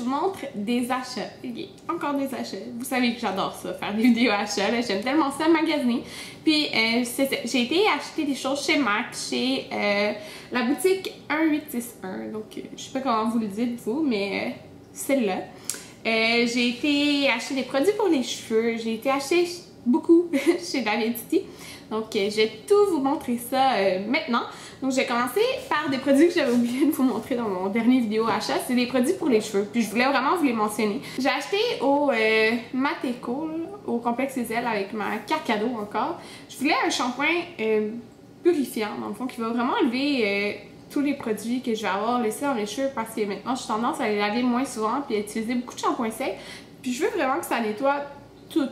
vous montre des achats. Encore des achats. Vous savez que j'adore ça, faire des vidéos achats. J'aime tellement ça, magasiner. Puis j'ai été acheter des choses chez MAC, chez la boutique 1861. Donc je sais pas comment vous le dites vous, mais celle-là. J'ai été acheter des produits pour les cheveux. J'ai été acheter beaucoup chez David City. Donc je vais tout vous montrer ça maintenant. Donc j'ai commencé par des produits que j'avais oublié de vous montrer dans mon dernier vidéo achat. C'est des produits pour les cheveux. Puis je voulais vraiment vous les mentionner. J'ai acheté au Mateco, au complexe Ezel avec ma carte cadeau encore. Je voulais un shampoing purifiant, dans le fond, qui va vraiment enlever tous les produits que je vais avoir laissés dans les cheveux parce que maintenant j'ai tendance à les laver moins souvent puis à utiliser beaucoup de shampoing sec. Puis je veux vraiment que ça nettoie tout.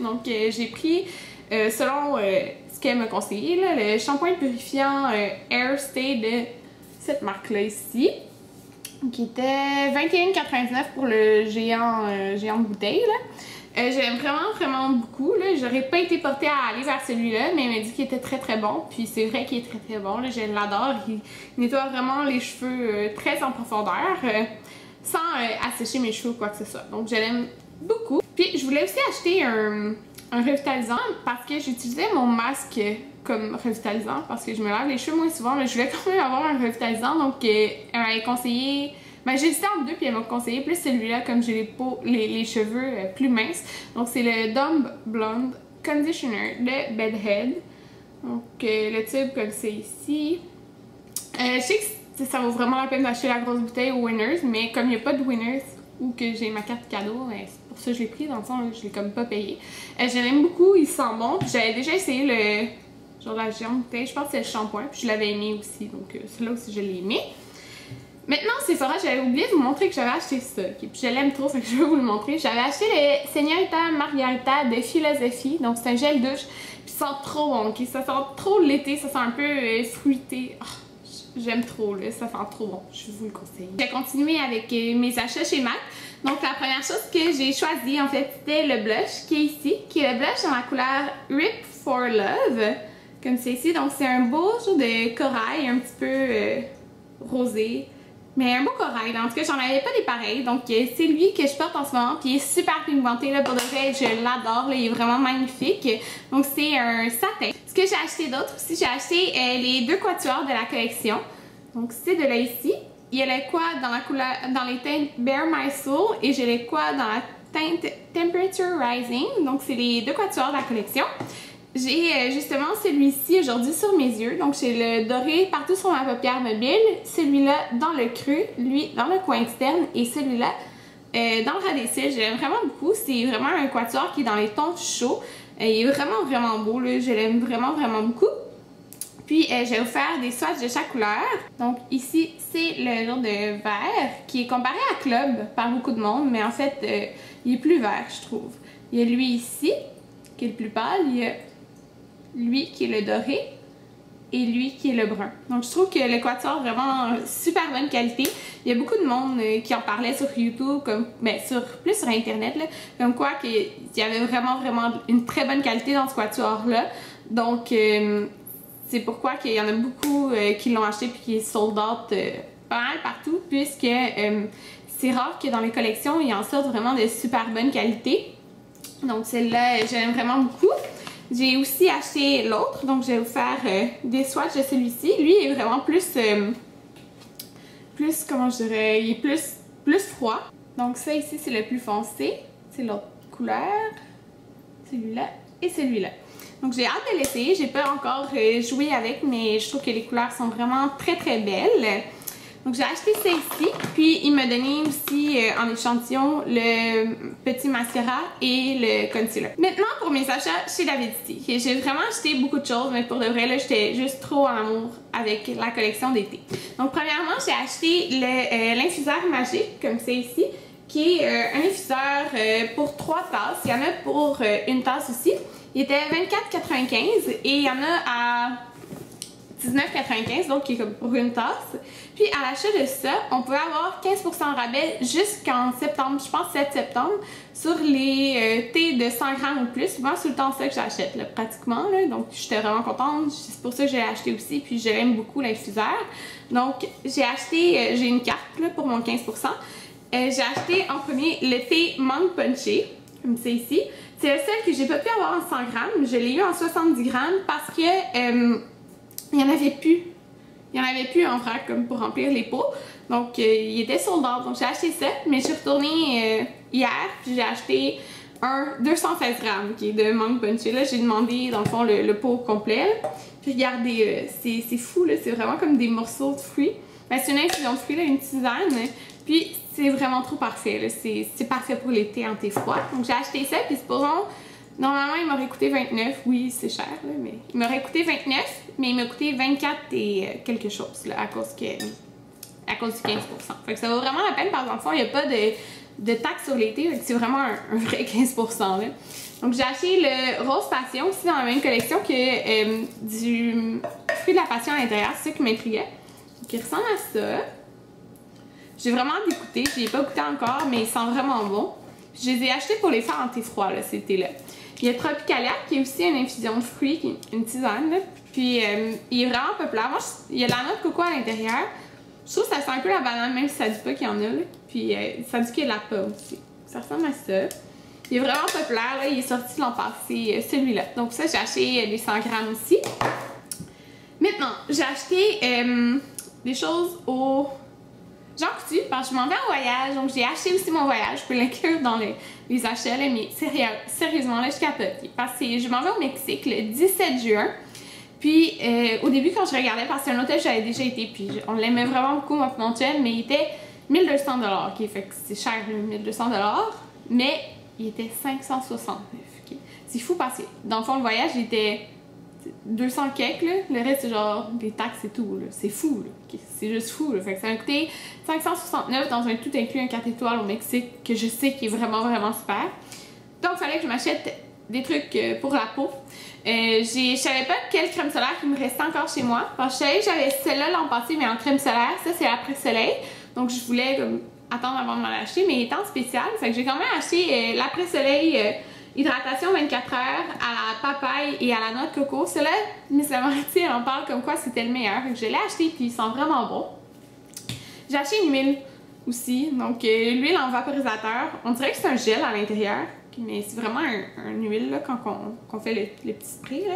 Donc j'ai pris selon ce qu'elle m'a conseillé, là, le shampoing purifiant Airstay de cette marque-là ici, qui était 21,99 pour le géant de bouteille. J'aime vraiment beaucoup. J'aurais pas été portée à aller vers celui-là, mais elle m'a dit qu'il était très bon. Puis c'est vrai qu'il est très bon. Là, je l'adore. Il nettoie vraiment les cheveux très en profondeur, sans assécher mes cheveux ou quoi que ce soit. Donc je l'aime beaucoup. Puis je voulais aussi acheter un revitalisant parce que j'utilisais mon masque comme revitalisant parce que je me lave les cheveux moins souvent, mais je voulais quand même avoir un revitalisant. Donc elle m'avait conseillé. Ben, j'ai hésité entre deux puis elle m'a conseillé plus celui-là comme j'ai les cheveux plus minces. Donc c'est le Dumb Blonde Conditioner de Bedhead. Donc le tube comme c'est ici. Je sais que ça vaut vraiment la peine d'acheter la grosse bouteille au Winners, mais comme il n'y a pas de Winners ou que j'ai ma carte cadeau, c'est pour ça que je l'ai pris. Dans le fond, je l'ai comme pas payé. Je l'aime beaucoup, il sent bon. J'avais déjà essayé le genre la géante bouteille, je pense que c'est le shampoing, puis je l'avais aimé aussi. Donc celui-là aussi je l'ai aimé. Maintenant, Sephora, j'avais oublié de vous montrer que j'avais acheté ça. Okay? Puis je l'aime trop, fait que je vais vous le montrer. J'avais acheté le Señorita Margarita de Philosophy. Donc c'est un gel douche. Puis ça sent trop bon, ok? Ça sent trop l'été, ça sent un peu fruité. Oh, j'aime trop, là. Ça sent trop bon. Je vous le conseille. J'ai continué avec mes achats chez MAC. Donc la première chose que j'ai choisi, en fait, c'était le blush qui est ici. Qui est le blush dans la couleur Rip for Love. Comme c'est ici. Donc c'est un beau genre de corail, un petit peu rosé. Mais un beau corail, là. En tout cas, j'en avais pas des pareils. Donc, c'est lui que je porte en ce moment. Puis, il est super pigmenté, là. Pour de vrai, je l'adore, là. Il est vraiment magnifique. Donc, c'est un satin. Ce que j'ai acheté d'autre aussi, j'ai acheté les deux quatuors de la collection. Donc, c'est de là ici. Il y a les quads dans les teintes Bare My Soul. Et j'ai les quads dans la teinte Temperature Rising. Donc, c'est les deux quatuors de la collection. J'ai justement celui-ci aujourd'hui sur mes yeux. Donc j'ai le doré partout sur ma paupière mobile, celui-là dans le creux, lui dans le coin externe et celui-là dans le ras des cils. J'aime vraiment beaucoup. C'est vraiment un quatuor qui est dans les tons chauds. Il est vraiment beau, là. Je l'aime vraiment beaucoup. Puis j'ai offert des swatchs de chaque couleur. Donc ici c'est le genre de vert qui est comparé à Club par beaucoup de monde, mais en fait il est plus vert je trouve. Il y a lui ici qui est le plus pâle, il y a lui qui est le doré et lui qui est le brun. Donc je trouve que l'équateur vraiment super bonne qualité. Il y a beaucoup de monde qui en parlait sur YouTube, plus sur internet, là, comme quoi qu'il y avait vraiment une très bonne qualité dans ce quatuor là. Donc c'est pourquoi qu'il y en a beaucoup qui l'ont acheté puis qui est sold out pas mal partout, puisque c'est rare que dans les collections ils en sortent vraiment de super bonne qualité. Donc celle-là j'aime vraiment beaucoup. J'ai aussi acheté l'autre, donc j'ai offert des swatchs de celui-ci. Lui il est vraiment plus comment je dirais, il est plus froid. Donc ça ici c'est le plus foncé, c'est l'autre couleur, celui-là et celui-là. Donc j'ai hâte de l'essayer, j'ai pas encore joué avec, mais je trouve que les couleurs sont vraiment très belles. Donc j'ai acheté celle-ci, puis il m'a donné aussi en échantillon le petit mascara et le concealer. Maintenant pour mes achats chez David City. J'ai vraiment acheté beaucoup de choses, mais pour de vrai là j'étais juste trop en amour avec la collection d'été. Donc premièrement j'ai acheté l'infuseur magique comme c'est ici, qui est un infuseur pour 3 tasses. Il y en a pour une tasse aussi. Il était 24,95 et il y en a à 19,95, donc qui est comme pour une tasse. Puis à l'achat de ça, on pouvait avoir 15% rabais jusqu'en septembre, je pense 7 septembre, sur les thés de 100 grammes ou plus. Moi, c'est tout le temps ça que j'achète, pratiquement. Là. Donc j'étais vraiment contente, c'est pour ça que j'ai acheté aussi, puis j'aime beaucoup l'infuseur. Donc j'ai acheté, j'ai une carte là, pour mon 15%. j'ai acheté en premier le thé mangue punché, comme c'est ici. C'est le seul que j'ai pas pu avoir en 100 grammes. Je l'ai eu en 70 grammes parce que il y en avait plus. Il y en avait plus en vrac comme pour remplir les pots. Donc il était sold out. Donc j'ai acheté ça. Mais je suis retournée hier puis j'ai acheté un 216 grammes qui est de mangue punché. Là j'ai demandé dans le fond le pot complet. Puis regardez, c'est fou là. C'est vraiment comme des morceaux de fruits. Ben, c'est une infusion de fruits, là, une tisane. Puis c'est vraiment trop parfait. C'est parfait pour l'été en thé froid. Donc j'ai acheté ça. Puis supposons, normalement il m'aurait coûté 29. Oui, c'est cher, là, mais il m'aurait coûté 29. Mais il m'a coûté 24 et quelque chose là, à cause du 15%. Fait que ça vaut vraiment la peine parce qu'en fond, il n'y a pas de taxe sur l'été. C'est vraiment un vrai 15%. Là. Donc j'ai acheté le Rose Passion aussi dans la même collection que du fruit de la passion à l'intérieur. C'est ça qui m'intriguait. Donc il ressemble à ça. J'ai vraiment hâte d'écouter. Je ne l'ai pas goûté encore, mais il sent vraiment bon. Je les ai achetés pour les faire en thé froid, là, ces thés-là. Il y a Tropicalia qui est aussi une infusion de fruits, une tisane. Là. Puis il est vraiment populaire. Moi, il y a de la noix de coco à l'intérieur. Je trouve que ça sent un peu la banane, même si ça dit pas qu'il y en a. Là. Puis ça dit qu'il y a de la pomme aussi. Ça ressemble à ça. Il est vraiment populaire. Là. Il est sorti l'an passé, celui-là. Donc ça, j'ai acheté des 100 grammes aussi. Maintenant, j'ai acheté des choses au Jean Coutu parce que je m'en vais en voyage. Donc j'ai acheté aussi mon voyage. Je peux l'inclure dans les achats. Là, mais sérieusement, là, je capote. Parce que je m'en vais au Mexique le 17 juin. Puis au début, quand je regardais, parce que c'est un hôtel j'avais déjà été, puis on l'aimait vraiment beaucoup, mon chum, mais il était 1200 $, okay? Fait que c'est cher, 1200 $, mais il était 569. Okay? C'est fou parce que dans le fond, le voyage, il était 200 quelques, là. Le reste, c'est genre des taxes et tout. C'est fou, là. Okay? C'est juste fou. Là. Fait que ça m'a coûté 569 dans un tout inclus, un 4 étoiles au Mexique, que je sais qui est vraiment, vraiment super. Donc, il fallait que je m'achète des trucs pour la peau. Je savais pas quelle crème solaire qui me restait encore chez moi. Parce que je savais que j'avais celle-là l'an passé, mais en crème solaire. Ça, c'est l'après-soleil. Donc, je voulais comme, attendre avant de m'en acheter, mais il est en spécial. Fait que j'ai quand même acheté l'après-soleil hydratation 24 heures à la papaye et à la noix de coco. Celle-là, Miss Lamartie, elle en parle comme quoi c'était le meilleur. Fait que je l'ai acheté, puis il sent vraiment bon. J'ai acheté une huile aussi. Donc, l'huile en vaporisateur. On dirait que c'est un gel à l'intérieur. Mais c'est vraiment un huile là, quand on fait le petit spray. Là.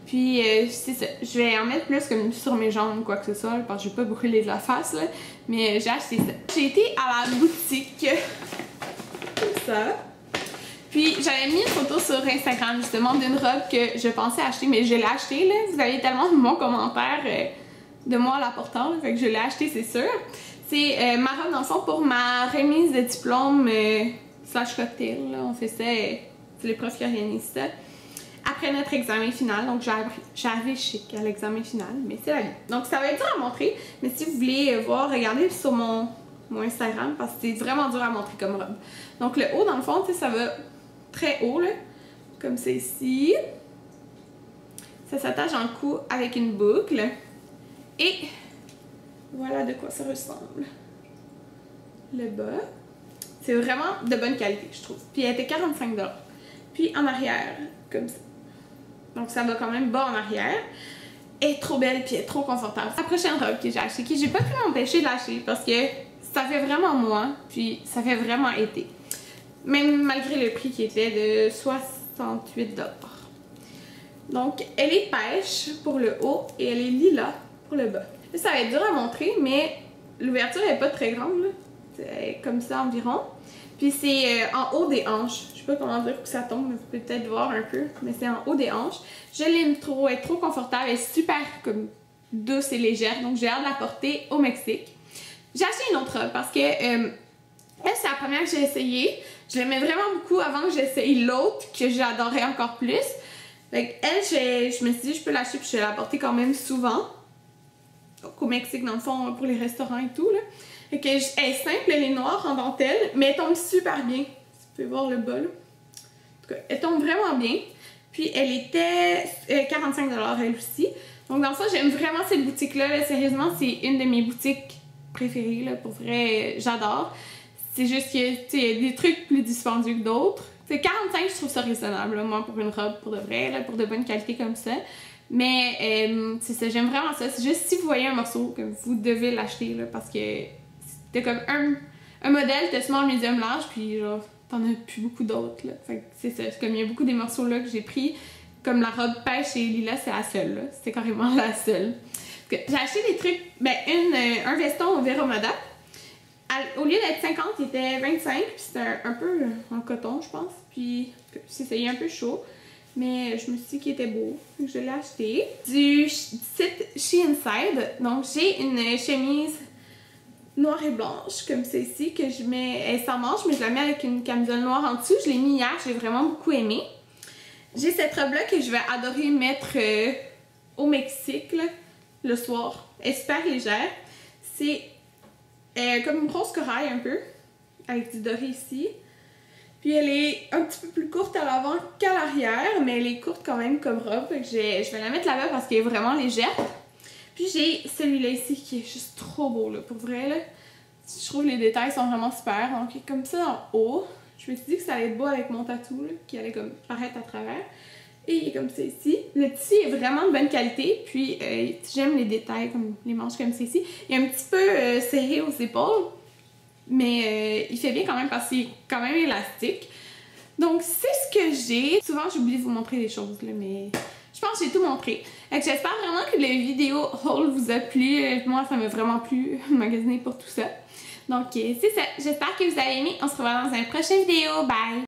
Puis c'est ça. Je vais en mettre plus comme sur mes jambes ou quoi que ce soit. Là, parce que je vais pas brûler de la face. Là. Mais j'ai acheté ça. J'ai été à la boutique. Comme ça. Puis j'avais mis une photo sur Instagram justement d'une robe que je pensais acheter. Mais je l'ai achetée. Là. Vous avez tellement de bons commentaires de moi à la portant. Fait que je l'ai achetée, c'est sûr. C'est ma robe dans le fond pour ma remise de diplôme. Slash cocktail, là, on fait ça, c'est les profs qui organisent ça. Après notre examen final, donc j'avais chic à l'examen final, mais c'est la vie. Donc ça va être dur à montrer, mais si vous voulez voir, regardez sur mon Instagram, parce que c'est vraiment dur à montrer comme robe. Donc le haut, dans le fond, ça va très haut, là, comme c'est ici. Ça s'attache en cou avec une boucle. Et voilà de quoi ça ressemble. Le bas. C'est vraiment de bonne qualité, je trouve. Puis elle était 45 $. Puis en arrière, comme ça. Donc ça va quand même bas en arrière. Elle est trop belle, puis elle est trop confortable. La prochaine robe que j'ai achetée, que j'ai pas pu m'empêcher de l'acheter parce que ça fait vraiment moi, puis ça fait vraiment été. Même malgré le prix qui était de 68 $. Donc elle est pêche pour le haut et elle est lilas pour le bas. Là, ça va être dur à montrer, mais l'ouverture est pas très grande, là. Comme ça environ. Puis c'est en haut des hanches. Je sais pas comment dire que ça tombe, mais vous pouvez peut-être voir un peu. Mais c'est en haut des hanches. Je l'aime trop, elle est trop confortable, elle est super comme douce et légère. Donc j'ai hâte de la porter au Mexique. J'ai acheté une autre robe parce que elle, c'est la première que j'ai essayée. Je l'aimais vraiment beaucoup avant que j'essaye l'autre que j'adorais encore plus. Fait elle, je me suis dit je peux l'acheter puis je vais la porter quand même souvent. Donc au Mexique, dans le fond, pour les restaurants et tout, là. Fait que elle est simple, elle est noire en dentelle, mais elle tombe super bien. Vous pouvez voir le bas, là. En tout cas, elle tombe vraiment bien. Puis elle était 45 $ elle aussi. Donc dans ça, j'aime vraiment cette boutique-là. Là. Sérieusement, c'est une de mes boutiques préférées. Là. Pour vrai, j'adore. C'est juste que il y a des trucs plus dispendieux que d'autres. 45, je trouve ça raisonnable, là, moi, pour une robe, pour de vrai, là, pour de bonne qualité comme ça. Mais c'est ça, j'aime vraiment ça. C'est juste si vous voyez un morceau, que vous devez l'acheter, parce que c'était comme un modèle, t'as small, medium, large, puis genre, t'en as plus beaucoup d'autres, là. Fait que c'est ça, c'est comme il y a beaucoup des morceaux là que j'ai pris. Comme la robe pêche et Lila, c'est la seule, là. C'était carrément la seule. J'ai acheté des trucs, ben, un veston au Vero Moda. Au lieu d'être 50, il était 25, puis c'était un peu en coton, je pense. Puis, c'est ça, il est un peu chaud. Mais je me suis dit qu'il était beau, donc je l'ai acheté. Du site She Inside, donc j'ai une chemise noire et blanche, comme celle-ci, que je mets, elle est sans manche, mais je la mets avec une camisole noire en dessous. Je l'ai mis hier, j'ai vraiment beaucoup aimé. J'ai cette robe-là que je vais adorer mettre au Mexique, là, le soir. Elle est super légère. C'est comme une grosse corail un peu, avec du doré ici. Puis elle est un petit peu plus courte à l'avant qu'à l'arrière, mais elle est courte quand même comme robe. Fait que je vais la mettre là-bas parce qu'elle est vraiment légère. Puis j'ai celui-là ici qui est juste trop beau, là, pour vrai. Là. Je trouve que les détails sont vraiment super. Donc il est comme ça en haut. Je me suis dit que ça allait être beau avec mon tatou, là, qui allait comme paraître à travers. Et il est comme ça ici. Le tissu est vraiment de bonne qualité. Puis j'aime les détails, comme les manches comme ça ici. Il est un petit peu serré aux épaules. Mais il fait bien quand même parce qu'il est quand même élastique. Donc c'est ce que j'ai. Souvent j'oublie de vous montrer les choses là, mais je pense que j'ai tout montré. J'espère vraiment que la vidéo haul vous a plu. Moi ça m'a vraiment plu magasiner pour tout ça. Donc c'est ça. J'espère que vous avez aimé. On se revoit dans une prochaine vidéo. Bye!